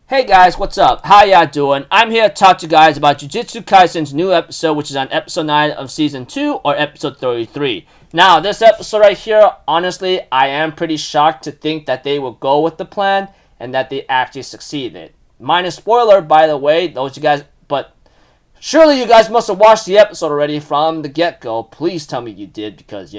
Hey guys, what's up? How y'all doing? I'm here to talk to you guys about Jujutsu Kaisen's new episode, which is on episode 9 of season 2 or episode 33. Now, this episode right here, honestly, I am pretty shocked to think that they will go with the plan and that they actually succeeded. Minor spoiler, by the way, those you guys, but surely you guys must have watched the episode already from the get-go. Please tell me you did because,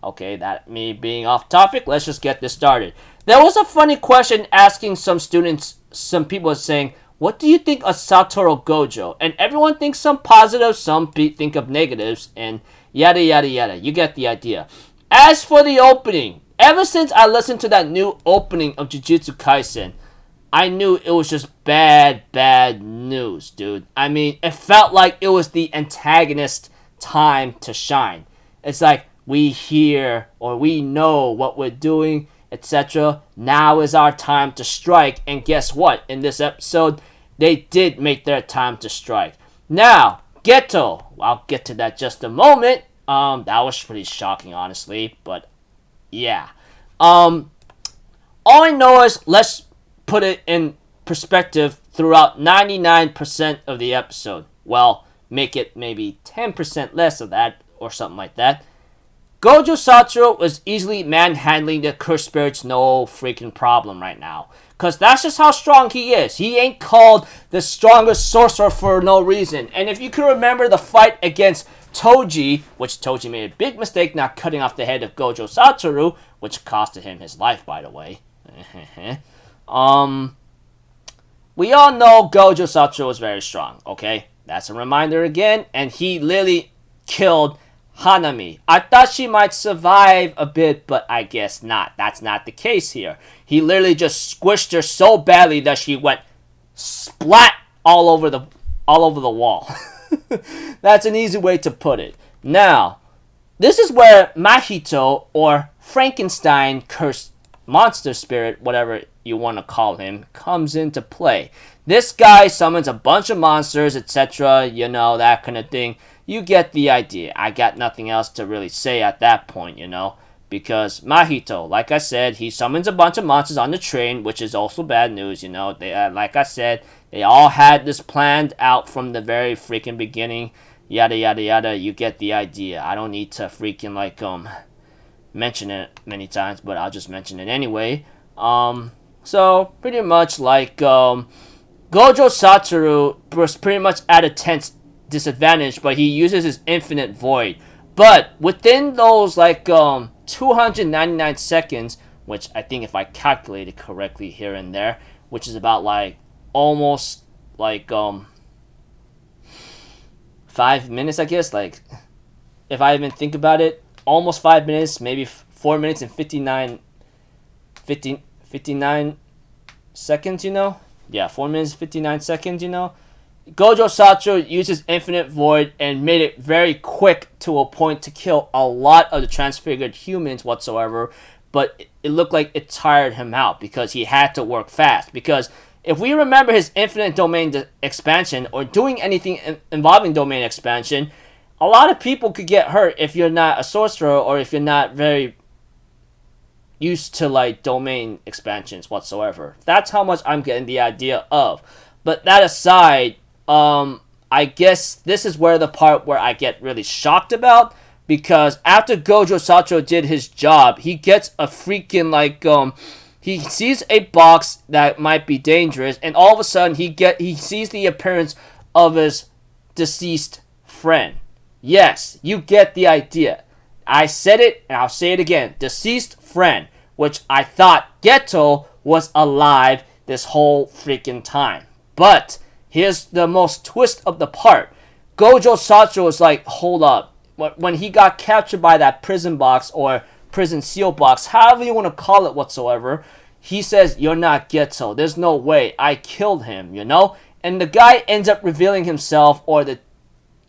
Okay, that me being off topic, let's just get this started. There was a funny question asking some students, some people saying, what do you think of Satoru Gojo? And everyone thinks some positives, some think of negatives, and yada yada yada. You get the idea. As for the opening, ever since I listened to that new opening of Jujutsu Kaisen, I knew it was just bad news, dude. I mean, it felt like it was the antagonist's time to shine. It's like, we hear or we know what we're doing, etc. Now is our time to strike. And guess what? In this episode, they did make their time to strike. Now, Geto. I'll get to that just a moment. That was pretty shocking, honestly. But, yeah. All I know is, let's put it in perspective throughout 99% of the episode. Well, make it maybe 10% less of that or something like that. Gojo Satoru was easily manhandling the cursed spirits, no freaking problem right now. Because that's just how strong he is. He ain't called the strongest sorcerer for no reason. And if you can remember the fight against Toji, which Toji made a big mistake not cutting off the head of Gojo Satoru, which costed him his life, by the way. We all know Gojo Satoru was very strong, okay? That's a reminder again. And he literally killed Hanami. I thought she might survive a bit, but I guess not. That's not the case here. He literally just squished her so badly that she went splat all over the wall. That's an easy way to put it. Now, this is where Mahito, or Frankenstein cursed monster spirit, whatever you want to call him, comes into play. This guy summons a bunch of monsters, etc., that kind of thing. You get the idea. I got nothing else to really say at that point, because Mahito, like I said, he summons a bunch of monsters on the train, which is also bad news, They, like I said, they all had this planned out from the very freaking beginning, yada yada yada. You get the idea. I don't need to freaking mention it many times, but I'll just mention it anyway. So pretty much Gojo Satoru was pretty much at a tense disadvantage, but he uses his infinite void. But within those 299 seconds, which I think if I calculated correctly here and there, which is about almost 5 minutes, I guess, if I even think about it, almost 5 minutes, maybe 4 minutes and 59 seconds, Yeah, 4 minutes, 59 seconds, Gojo Satoru uses Infinite Void and made it very quick to a point to kill a lot of the transfigured humans whatsoever, but it looked like it tired him out because he had to work fast. Because if we remember his infinite domain expansion or doing anything involving domain expansion, a lot of people could get hurt if you're not a sorcerer or if you're not very used to domain expansions whatsoever. That's how much I'm getting the idea of. But that aside, I guess this is where the part where I get really shocked about, because after Gojo Satoru did his job, he gets a freaking he sees a box that might be dangerous, and all of a sudden he sees the appearance of his deceased friend. Yes, you get the idea. I said it, and I'll say it again. Deceased friend, which I thought Geto was alive this whole freaking time. But here's the most twist of the part. Gojo Satoru was like, hold up. When he got captured by that prison box or prison seal box, however you want to call it whatsoever, he says, you're not Geto. There's no way. I killed him, And the guy ends up revealing himself, or the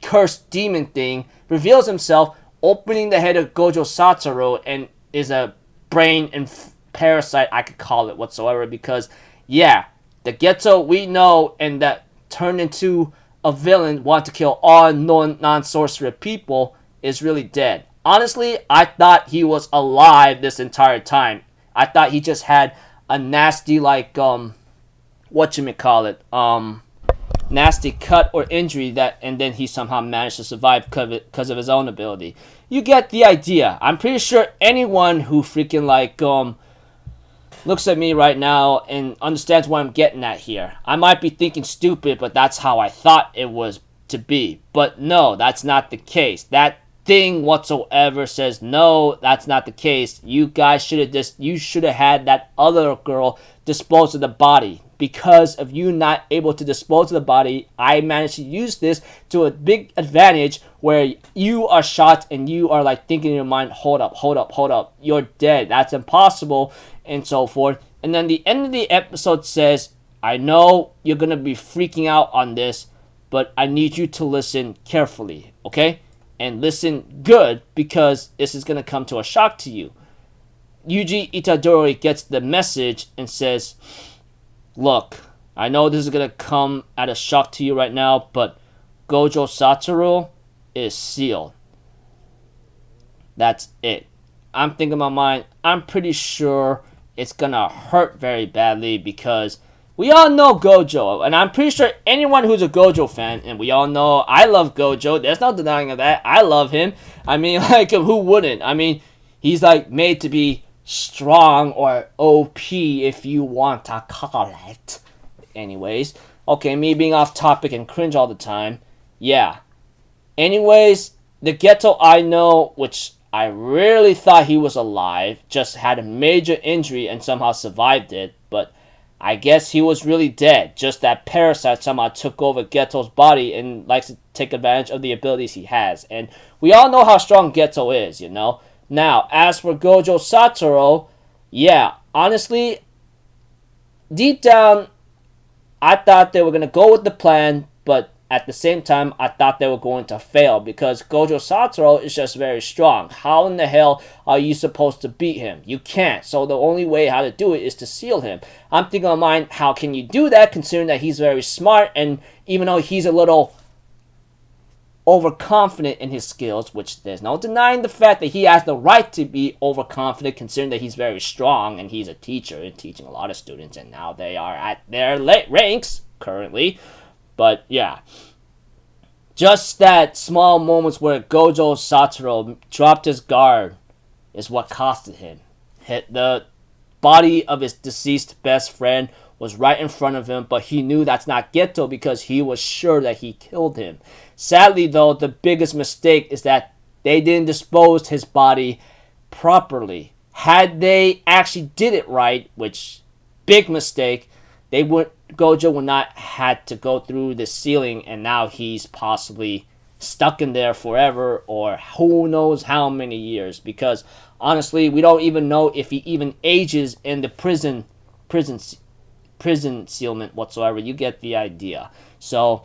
cursed demon thing reveals himself, opening the head of Gojo Satoru, and is a brain and parasite, I could call it whatsoever, because, yeah, the Geto we know and that turned into a villain, want to kill all non-sorcerer people, is really dead. Honestly, I thought he was alive this entire time. I thought he just had a nasty nasty cut or injury and then he somehow managed to survive because of his own ability. You get the idea. I'm pretty sure anyone who freaking looks at me right now and understands what I'm getting at here. I might be thinking stupid, but that's how I thought it was to be. But no, that's not the case. That thing whatsoever says no, that's not the case. You guys should have had that other girl dispose of the body. Because of you not able to dispose of the body, I managed to use this to a big advantage where you are shot and you are thinking in your mind, hold up, you're dead, that's impossible, and so forth. And then the end of the episode says, I know you're going to be freaking out on this, but I need you to listen carefully, okay? And listen good, because this is going to come to a shock to you. Yuji Itadori gets the message and says, look, I know this is going to come at a shock to you right now, but Gojo Satoru is sealed. That's it. I'm thinking in my mind, I'm pretty sure it's going to hurt very badly because we all know Gojo, and I'm pretty sure anyone who's a Gojo fan, and we all know I love Gojo, there's no denying of that. I love him. I mean, who wouldn't? I mean, he's made to be strong or OP if you want to call it. Anyways, okay, me being off topic and cringe all the time. Yeah. Anyways, the Geto I know, which I really thought he was alive, just had a major injury and somehow survived it, but I guess he was really dead. Just that parasite somehow took over Geto's body and likes to take advantage of the abilities he has. And we all know how strong Geto is, you know. Now, as for Gojo Satoru, yeah, honestly, deep down, I thought they were going to go with the plan, but at the same time, I thought they were going to fail because Gojo Satoru is just very strong. How in the hell are you supposed to beat him? You can't. So the only way how to do it is to seal him. I'm thinking on mine, how can you do that considering that he's very smart, and even though he's a little overconfident in his skills, which there's no denying the fact that he has the right to be overconfident considering that he's very strong and he's a teacher and teaching a lot of students, and now they are at their late ranks currently. But yeah, just that small moments where Gojo Satoru dropped his guard is what costed him. The body of his deceased best friend was right in front of him, but he knew that's not Geto because he was sure that he killed him. Sadly, though, the biggest mistake is that they didn't dispose his body properly. Had they actually did it right, which, big mistake, Gojo would not had to go through the ceiling, and now he's possibly stuck in there forever, or who knows how many years, because honestly, we don't even know if he even ages in the prison sealment whatsoever. You get the idea. So,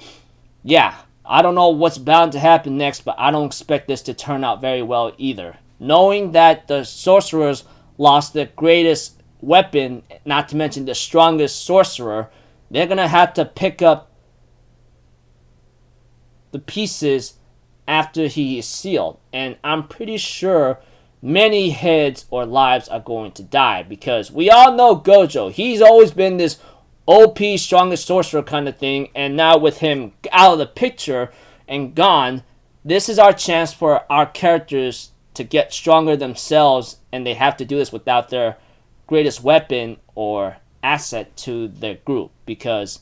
yeah, I don't know what's bound to happen next, but I don't expect this to turn out very well either. Knowing that the sorcerers lost their greatest weapon, not to mention the strongest sorcerer, they're going to have to pick up the pieces after he is sealed. And I'm pretty sure many heads or lives are going to die, because we all know Gojo. He's always been this OP, strongest sorcerer kind of thing, and now with him out of the picture and gone, this is our chance for our characters to get stronger themselves, and they have to do this without their greatest weapon or asset to their group, because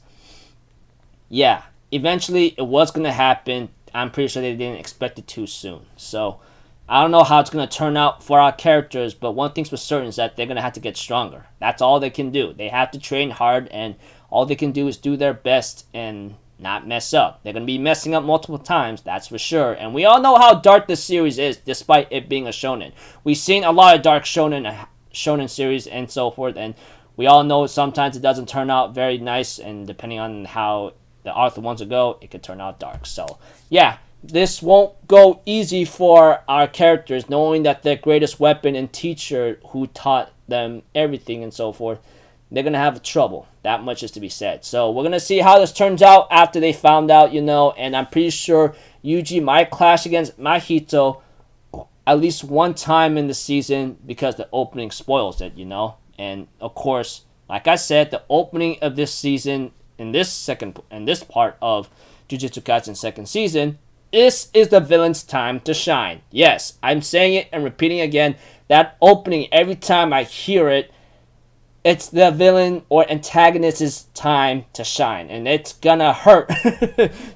yeah, eventually it was going to happen. I'm pretty sure they didn't expect it too soon. So I don't know how it's going to turn out for our characters, but one thing's for certain is that they're going to have to get stronger. That's all they can do. They have to train hard, and all they can do is do their best and not mess up. They're going to be messing up multiple times, that's for sure. And we all know how dark this series is, despite it being a shonen. We've seen a lot of dark shonen series and so forth, and we all know sometimes it doesn't turn out very nice, and depending on how the author wants to go, it could turn out dark. So yeah, this won't go easy for our characters, knowing that their greatest weapon and teacher who taught them everything and so forth, they're going to have trouble. That much is to be said. So we're going to see how this turns out after they found out, and I'm pretty sure Yuji might clash against Mahito at least one time in the season because the opening spoils it, And of course, Like I said, the opening of this season in this part of Jujutsu Kaisen second season, this is the villain's time to shine. Yes, I'm saying it and repeating again. That opening, every time I hear it, it's the villain or antagonist's time to shine, and it's gonna hurt.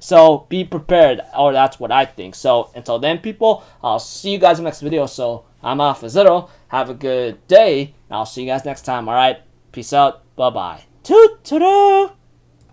So be prepared, or that's what I think. So until then, people, I'll see you guys in the next video. So I'm Alpha Zero. Have a good day, and I'll see you guys next time. All right, peace out. Bye bye. Toot toot.